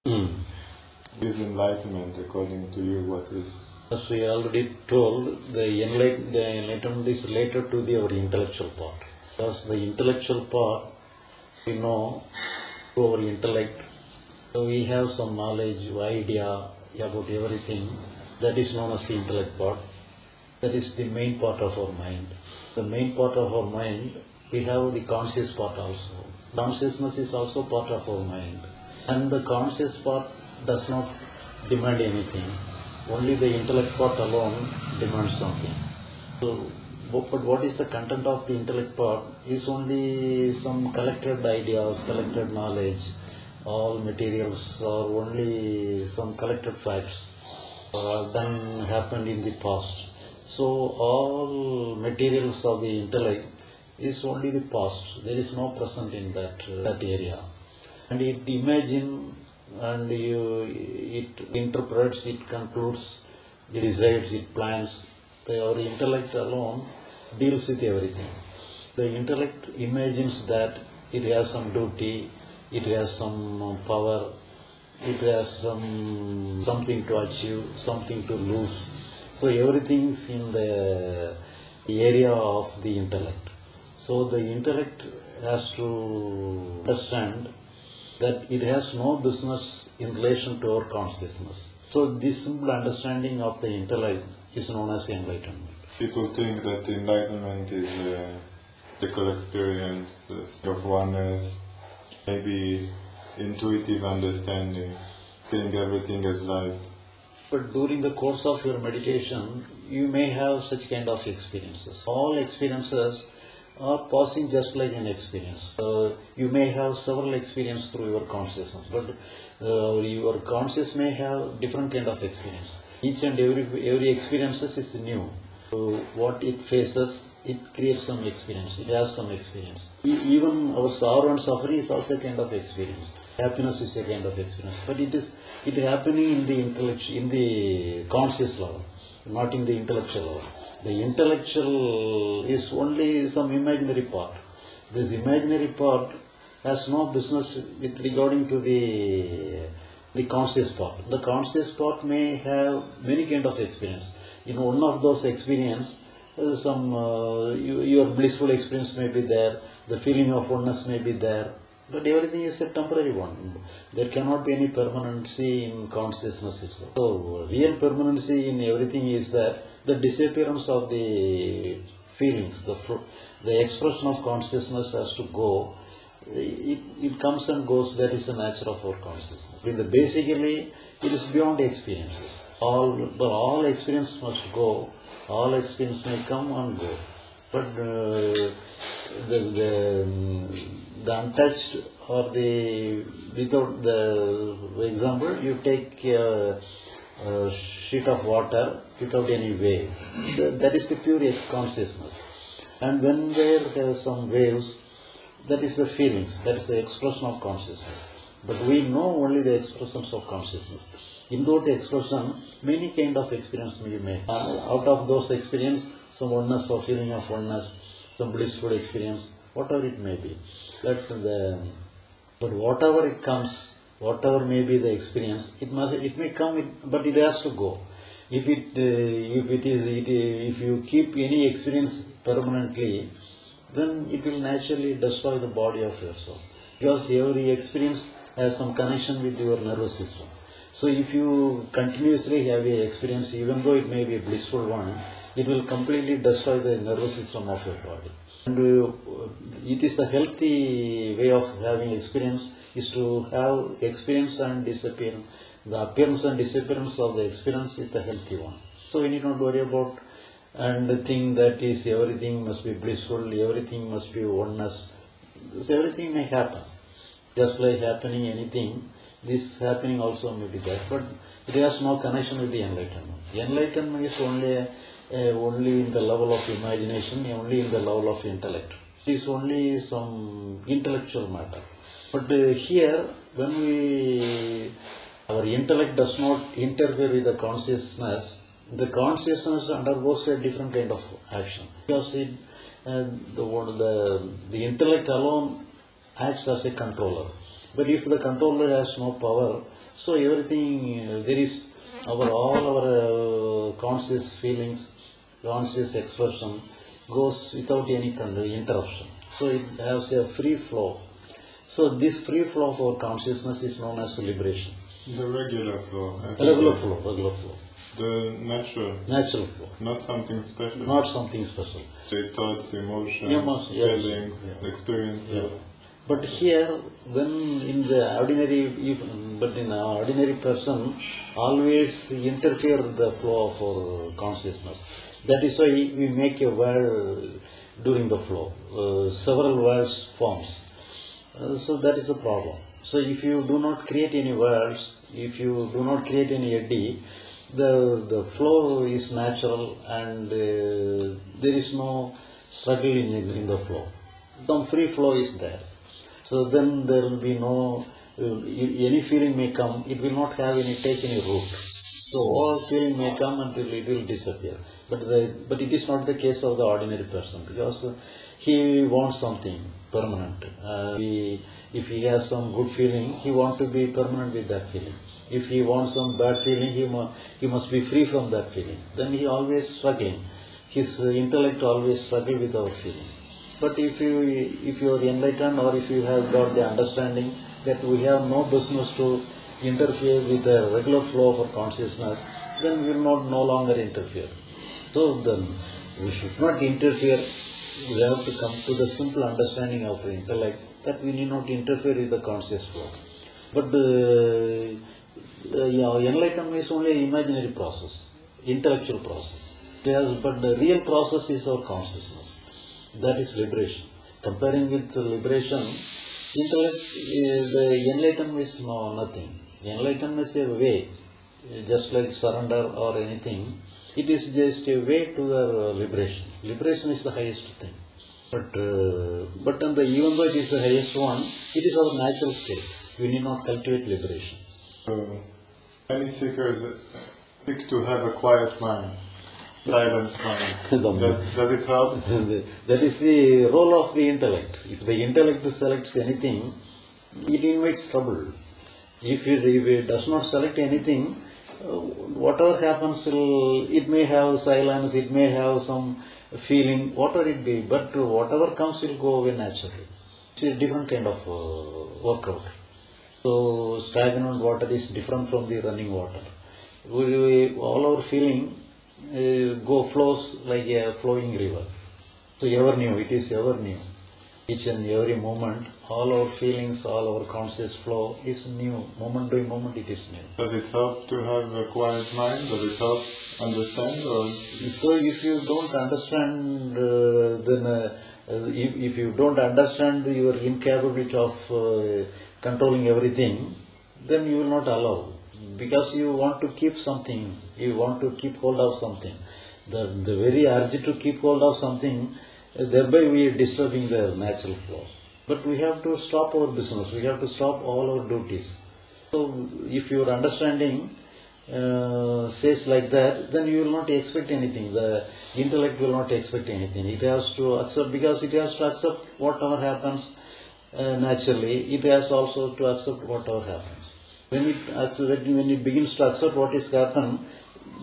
Mm. Is enlightenment, according to you, what is? As we already told, the enlightenment is related to our intellectual part. Because the intellectual part, we know through our intellect, so we have some knowledge, idea about everything. That is known as the intellect part. That is the main part of our mind. The main part of our mind, we have the conscious part also. Consciousness is also part of our mind. And the conscious part does not demand anything. Only the intellect part alone demands something. So, but what is the content of the intellect part is only some collected ideas, collected knowledge, all materials or only some collected facts then happened in the past. So all materials of the intellect is only the past. There is no present in that area. And it imagines and it interprets, it concludes, it decides, it plans. Our intellect alone deals with everything. The intellect imagines that it has some duty, it has some power, it has something to achieve, something to lose. So everything is in the area of the intellect. So the intellect has to understand that it has no business in relation to our consciousness. So this simple understanding of the intellect is known as enlightenment. People think that enlightenment is the experience of oneness, maybe intuitive understanding, seeing everything as light. But during the course of your meditation, you may have such kind of experiences. All experiences are passing just like an experience. You may have several experiences through your consciousness, but your conscious may have different kind of experience. Each and every experiences is new. So what it faces, it creates some experience. It has some experience. Even our sorrow and suffering is also a kind of experience. Happiness is a kind of experience, but it is happening in the in the conscious level, not in the intellectual level. The intellectual is only some imaginary part. This imaginary part has no business with regarding to the conscious part. The conscious part may have many kind of experience. In one of those experience, your blissful experience may be there, the feeling of oneness may be there, but everything is a temporary one. There cannot be any permanency in consciousness itself. So, real permanency in everything is that the disappearance of the feelings, the expression of consciousness has to go. It comes and goes. That is the nature of our consciousness. Basically, it is beyond experiences. All experience must go. All experience may come and go. But the untouched or without the example, you take a sheet of water without any wave. That is the pure consciousness. And when there are some waves, that is the feelings, that is the expression of consciousness. But we know only the expressions of consciousness. In that expression, many kind of experience may be made. Out of those experience, some oneness or feeling of oneness, some blissful experience, whatever it may be. But whatever it comes, whatever may be the experience, it may come, but it has to go. If you keep any experience permanently, then it will naturally destroy the body of yourself. Because every experience has some connection with your nervous system. So if you continuously have an experience, even though it may be a blissful one, it will completely destroy the nervous system of your body. And it is the healthy way of having experience is to have experience and disappearance. The appearance and disappearance of the experience is the healthy one. So you need not worry about and think that is everything must be blissful, everything must be oneness. So everything may happen. Just like happening anything, this happening also may be there. But it has no connection with the enlightenment. Enlightenment is only in the level of imagination, only in the level of intellect. It is only some intellectual matter. But here, when our intellect does not interfere with the consciousness undergoes a different kind of action. Because the intellect alone acts as a controller. But if the controller has no power, so everything, there is all our conscious feelings, conscious expression goes without any kind of interruption. So it has a free flow. So this free flow of our consciousness is known as liberation. The regular flow. Regular flow. The natural flow. Not something special. Not something special. Say thoughts, emotions, Yes. feelings, experiences. Yeah. But here, when in the ordinary person, always interfere the flow of our consciousness. That is why we make a word during the flow. Several words forms. So that is a problem. So if you do not create any words, if you do not create any eddy, the flow is natural and there is no struggle in the flow. Some free flow is there. So then there will be no, any feeling may come, it will not have take any root. So all feeling may come until it will disappear. But it is not the case of the ordinary person, because he wants something permanent. If he has some good feeling, he wants to be permanent with that feeling. If he wants some bad feeling, he must be free from that feeling. Then he always struggling. His intellect always struggle with our feeling. But if you are enlightened, or if you have got the understanding that we have no business to interfere with the regular flow of our consciousness, then we will no longer interfere. So then we should not interfere. We have to come to the simple understanding of our intellect that we need not interfere with the conscious flow. But enlightenment is only an imaginary process, intellectual process. But the real process is our consciousness. That is liberation. Comparing with liberation, the enlightenment is nothing. Enlightenment is a way, just like surrender or anything. It is just a way to the liberation. Liberation is the highest thing. But even though it is the highest one, it is our natural state. We need not cultivate liberation. Many seekers seek to have a quiet mind. Silence mind. Does it help? That is the role of the intellect. If the intellect selects anything, it invites trouble. If it does not select anything, whatever happens, it may have silence, it may have some feeling, whatever it be, but whatever comes will go away naturally. It's a different kind of workout. So stagnant water is different from the running water. All our feeling flows like a flowing river. So ever new, it is ever new. Each and every moment, all our feelings, all our conscious flow is new. Moment by moment it is new. Does it help to have a quiet mind? Does it help understand? So if you don't understand, if you don't understand your incapability of controlling everything, then you will not allow. Because you want to keep something, you want to keep hold of something. The very urge to keep hold of something, thereby we are disturbing the natural flow. But we have to stop our business, we have to stop all our duties. So if your understanding says like that, then you will not expect anything. The intellect will not expect anything. It has to accept, because it has to accept whatever happens naturally. It has also to accept whatever happens. When it begins to accept what is happened,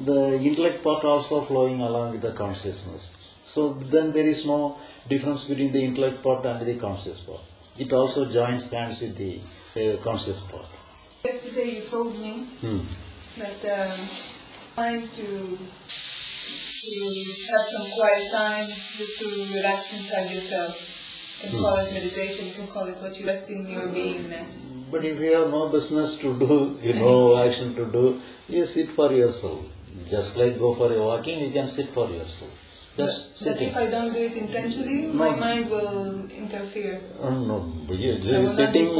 the intellect part also flowing along with the consciousness. So then there is no difference between the intellect part and the conscious part. It also joins hands with the conscious part. Yesterday you told me that time to have some quiet time just to relax inside yourself. You can call it meditation, you can call it what you rest in your beingness. But if you have no business to do, no action to do, you sit for yourself. Just like go for a walking, you can sit for yourself. Just but if I don't do it intentionally, my mind will interfere. No, sitting,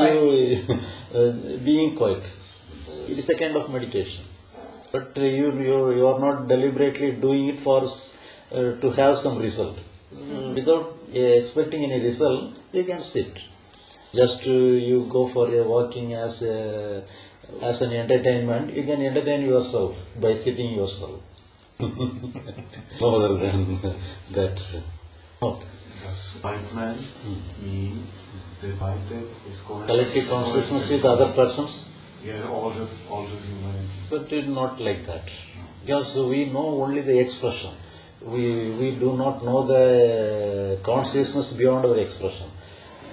being quiet. It is a kind of meditation. But you are not deliberately doing it for to have some result. Without expecting any result, you can sit. Just you go for a walking as an entertainment, you can entertain yourself by sitting yourself. No other than that. Okay. Does enlightenment mean divided, is called Collective consciousness with other persons, yeah, all the humanity. but it is not like that. Because we know only the expression. We do not know the consciousness beyond our expression.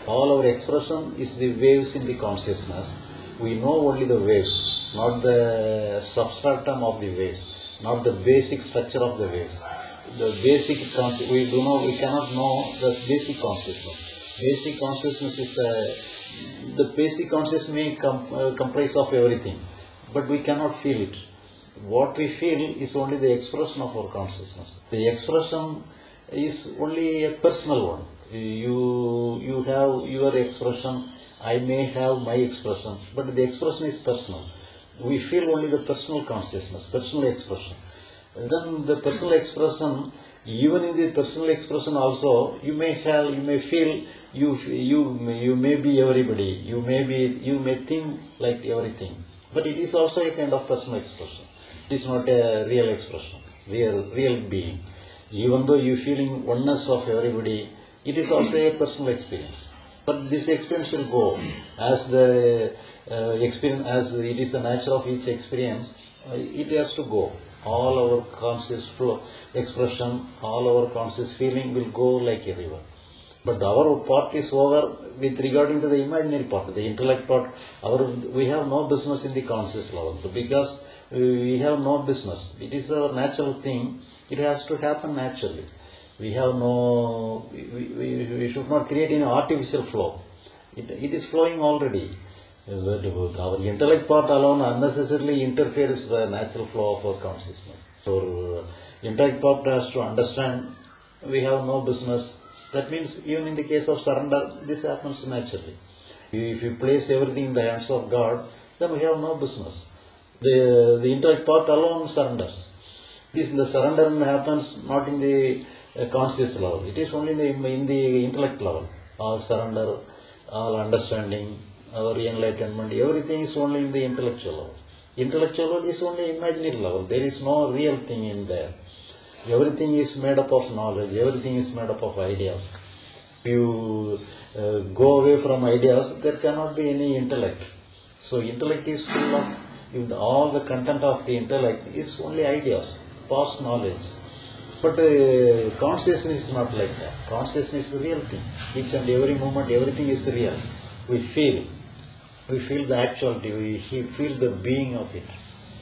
All our expression is the waves in the consciousness. We know only the waves, not the substratum of the waves, not the basic structure of the waves. The basic we cannot know the basic consciousness. Basic consciousness is the basic consciousness may comprise of everything, but we cannot feel it. What we feel is only the expression of our consciousness. The expression is only a personal one. You have your expression, I may have my expression, but the expression is personal. We feel only the personal consciousness, personal expression. And then the personal expression, even in the personal expression also, you may feel you may be everybody, you may think like everything, but it is also a kind of personal expression. It is not a real expression, real being. Even though you feeling oneness of everybody, it is also a personal experience. But this experience will go as the experience, as it is the nature of each experience. It has to go. All our conscious flow, expression, all our conscious feeling will go like a river. But our part is over with regarding to the imaginary part, the intellect part. We have no business in the conscious level because we have no business. It is a natural thing. It has to happen naturally. We have no. We should not create any artificial flow. It is flowing already. Our intellect part alone unnecessarily interferes with the natural flow of our consciousness. So, intellect part has to understand we have no business. That means even in the case of surrender, this happens naturally. If you place everything in the hands of God, then we have no business. The intellect part alone surrenders. The surrender happens not in the conscious level. It is only in the intellect level. All surrender, all understanding, our enlightenment, everything is only in the intellectual level. Intellectual level is only imaginary level. There is no real thing in there. Everything is made up of knowledge. Everything is made up of ideas. If you go away from ideas, there cannot be any intellect. So intellect is full of, all the content of the intellect is only ideas, past knowledge. But consciousness is not like that. Consciousness is a real thing. Each and every moment, everything is real. We feel the actuality, we feel the being of it.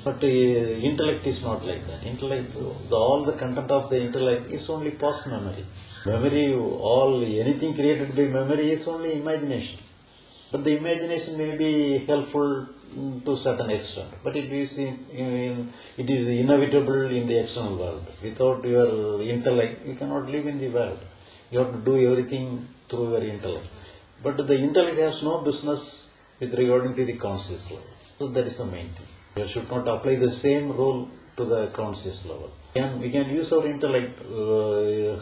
But intellect is not like that. Intellect, all the content of the intellect is only past memory. Anything created by memory is only imagination. But the imagination may be helpful to a certain extent, but it is inevitable in the external world. Without your intellect, you cannot live in the world. You have to do everything through your intellect. But the intellect has no business with regarding to the conscious level. So that is the main thing. You should not apply the same rule to the conscious level. We can use our intellect,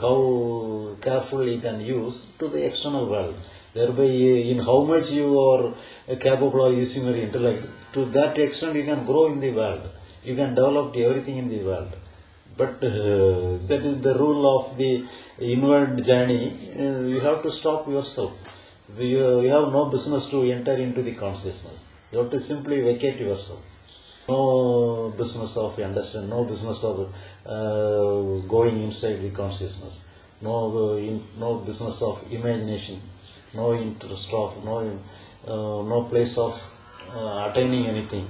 how carefully you can use to the external world. Thereby, in how much you are capable of using your intellect, to that extent you can grow in the world. You can develop everything in the world. But that is the rule of the inward journey. You have to stop yourself. You have no business to enter into the consciousness. You have to simply vacate yourself. No business of understanding, no business of going inside the consciousness. No business of imagination. No interest of, no place of attaining anything.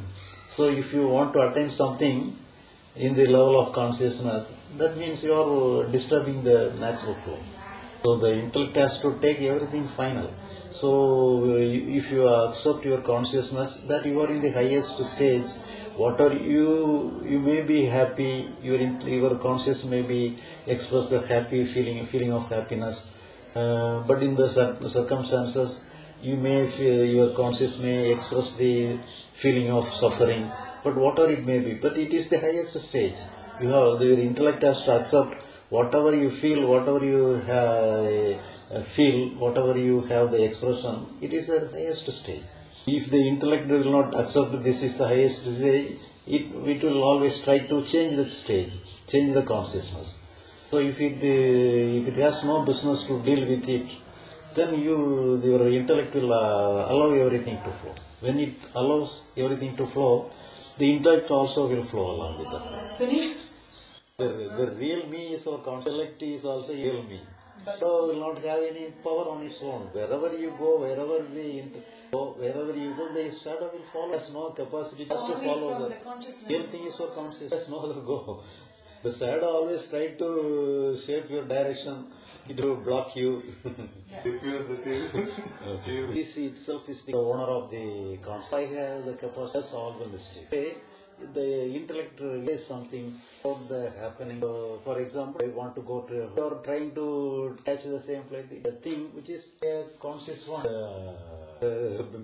So if you want to attain something in the level of consciousness, that means you are disturbing the natural flow. So the intellect has to take everything final. So if you accept your consciousness that you are in the highest stage, whatever you may be happy, your conscious may be express the happy feeling of happiness. But in the circumstances, your conscious may express the feeling of suffering, but whatever it may be, but it is the highest stage. Your intellect has to accept whatever you feel, whatever you whatever you have the expression, it is the highest stage. If the intellect will not accept this is the highest stage, it will always try to change the stage, change the consciousness. So if it has no business to deal with it, then your intellect will allow everything to flow. When it allows everything to flow, the intellect also will flow along with the flow. The real me is our conscious. Intellect is also real me. So will not have any power on its own. Wherever you go, wherever you go, the shadow will follow. There's no capacity just to follow. The real thing is so conscious. There's no other go. The shadow always try to shape your direction. It will block you. This itself is the owner of the concept. I have the capacity to solve the mystery. The intellect is something about the happening. For example, I want to go to, or trying to catch the same flight. The thing which is a conscious one.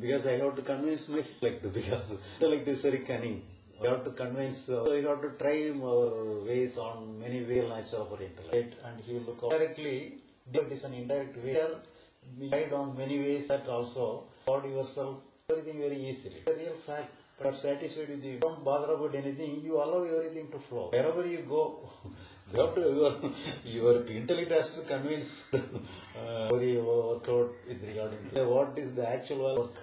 Because I have to convince my intellect, because intellect is very cunning. You have to convince, so you have to try our ways on many real nature of our intellect, and he will look directly. It is an indirect way. We tried on many ways that also for yourself everything very easily. The real fact, but are satisfied with you. Don't bother about anything. You allow everything to flow. Wherever you go, you have to, your intellect has to convince work out with regarding to what is the actual work.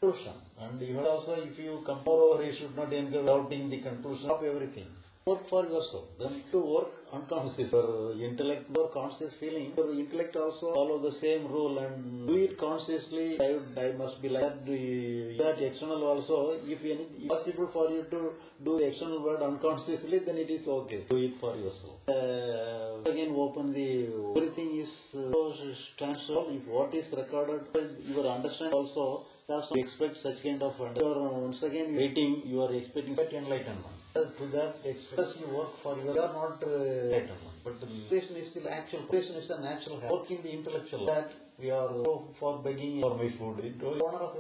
Conclusion. And you also, if you come over, you should not encourage doubting the conclusion of everything. Work for yourself. Then to work unconscious. Your intellect or conscious feeling, your intellect also follow the same rule and do it consciously. I must be like that. That external also, if anything possible for you to do the external word unconsciously, then it is okay. Do it for yourself. Again, open the everything is stands all. If what is recorded, your understanding also. You expect such kind of once again waiting, you are expecting that enlightenment. To that express you work for you are not enlightenment. But the preparation is still actual. Preparation is a natural habit. Work in the intellectual. That we are for begging for my food. Honor of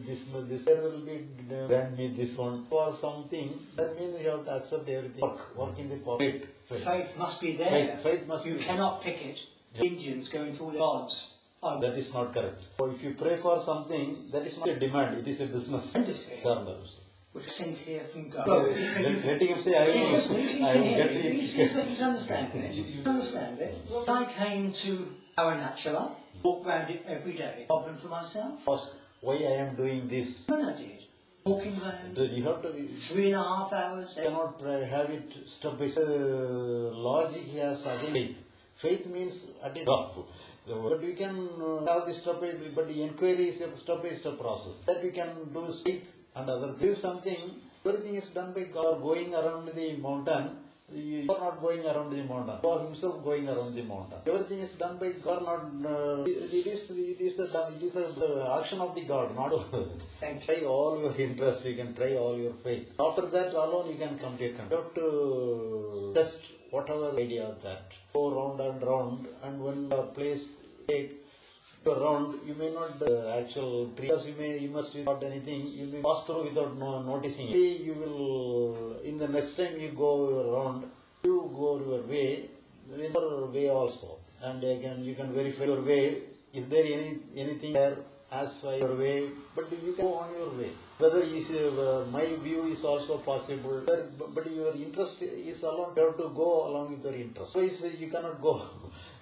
this there will be grant me this one for something. That means you have to accept everything. Work in the pocket. Faith must be there. Faith must you be cannot pick it. Yeah. Indians going through the odds. That is not correct. So if you pray for something, that is not a demand, it is a business. Surrender. Which sent here from God. Letting him say, I will get the... You understand it. You understand it. I came to Aranachala, walk around it every day, problem for myself. First, why I am doing this? When I did. Walking around. You have to be... 3.5 hours. You cannot have it step by step. Logic has again faith. Faith means at a drop. But we can have this step by, but the inquiry is a step by step process. That we can do faith and other things. Something, everything is done by God. Going around the mountain, you are not going around the mountain. God himself going around the mountain. Everything is done by God, not. It is the action of the God, not. Try all your interest. You can try all your faith. After that alone, you can come to a conclusion. You have to test whatever idea of that. Go round and round, and when the place take around, you may not actual tree. Because you must not anything. You may pass through without noticing it. You will in the next time you go around, you go your way, your way also, and again you can verify your way. Is there anything there as by your way? But you can go on your way. Whether is my view is also possible, but your interest is alone. You have to go along with your interest. So you cannot go.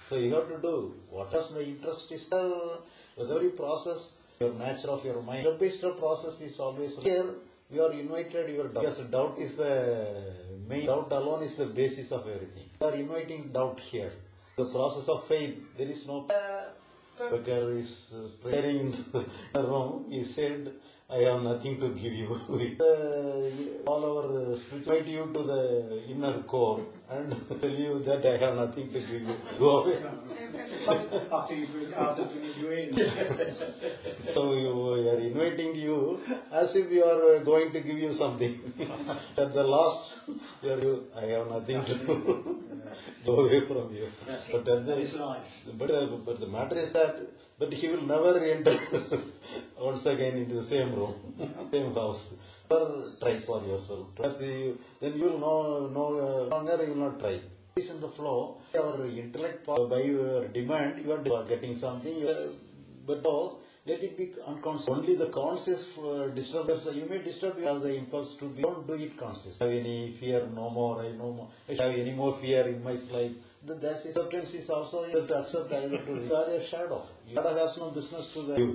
So you have to do what is the interest is. With every process, your nature of your mind. The best process is always here. You are invited. Your doubt. Because doubt is the main. Doubt alone is the basis of everything. You are inviting doubt here. The process of faith. There is no. Becker is praying in the room. He said, I have nothing to give you. All our spirituality you to the inner core and tell you that I have nothing to give you. Go away. After bringing you in. So we are inviting you as if we are going to give you something. At the last, I have nothing to do. Go away from you. But that is life. But the matter is that, but he will never enter once again into the same room, same house. Try for yourself. Then you will no longer you will not try. Is in the flow. Our intellect by your demand, you are getting something. But no, let it be unconscious. Only the conscious disturbance. You may disturb. You have the impulse to be. Don't do it conscious. Have any fear? No more. I have any more fear in my life. That acceptance is also you have to accept either to. You are a shadow. God has no business to the you.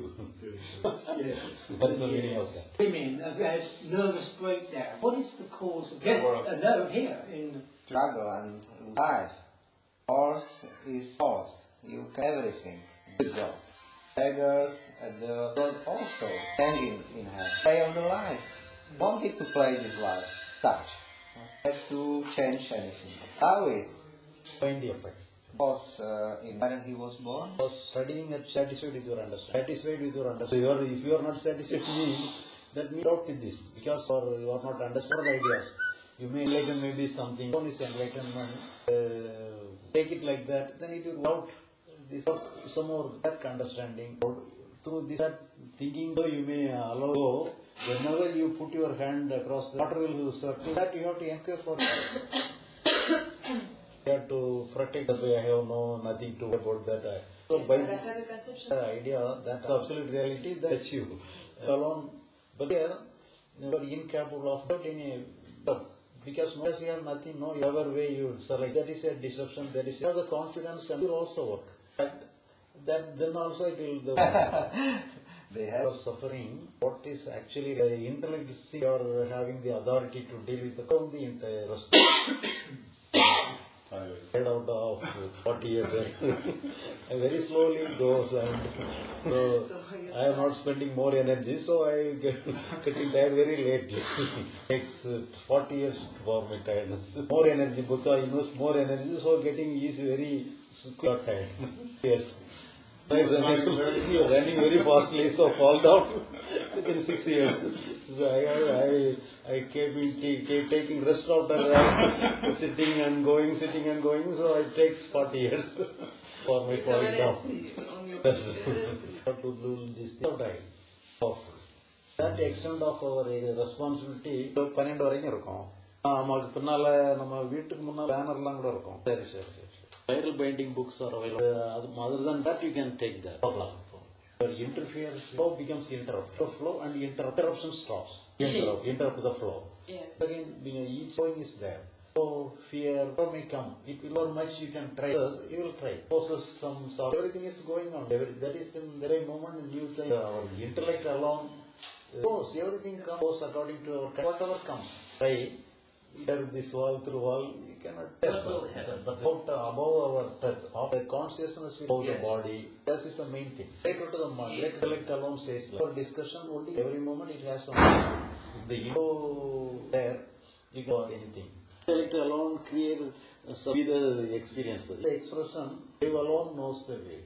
That's the meaning of that. Women have had nervous breakdown. What is the cause of that? No, here in Struggle and life. Horse is horse. You can everything. Good God. Beggars and the God also hanging in her. Play on the life. Wanted to play this life. Such. Have to change anything. How it Find the effect. was in where he was born. Was studying and satisfied with your understanding. Satisfied with your understanding. If you are not satisfied with me, that means doubt with this. Because you are not understanding ideas. You may enlighten maybe something. One is enlightenment. Take it like that. Then it will doubt this some more that understanding. Through this that thinking, though you may allow go. Whenever you put your hand across the water will circle. That you have to inquire for that. You have to protect that way. I have nothing to about that. So by the idea that the absolute reality that's you alone, but here you are incapable of without any because you have nothing, no other way you select. That is a deception. That is the confidence and will also work. That then also it will They have suffering. What is actually the intellect or having the authority to deal with the entire head out of 40 years. Very slowly goes and so I am not spending more energy, so I get getting tired very late. Takes 40 years for my tiredness. More energy, Buddha invest more energy, so getting is very tired. Yes. Running very fastly, so fall down within 6 years. So I keep taking rest after sitting and going, so it takes 40 years for my falling down. What to do this thing? Powerful. That extent of our responsibility, 12 வரைக்கும் இருக்கும். நமக்கு பின்னால நம்ம வீட்டுக்கு முன்னால பேனர்லாம் கூட இருக்கும். சரி. Viral binding books are available. Other than that, you can take that. Your interferes, flow becomes interrupt. Flow and interruption stops. Interrupt the flow. Yes. Again, each flowing is there. So fear may come. It will not much you can try. You will try. Possess some sort. Everything is going on. That is the very moment and you think our intellect alone goes. Everything goes according to our whatever comes. Try. This wall through wall, you cannot tell. But above our touch, of the consciousness of the body, that is the main thing. Take it to the mind. Let intellect alone says. For discussion, only every moment it has some. If the ego there, you can do anything. Intellect alone create the experience. The expression, you alone knows the way.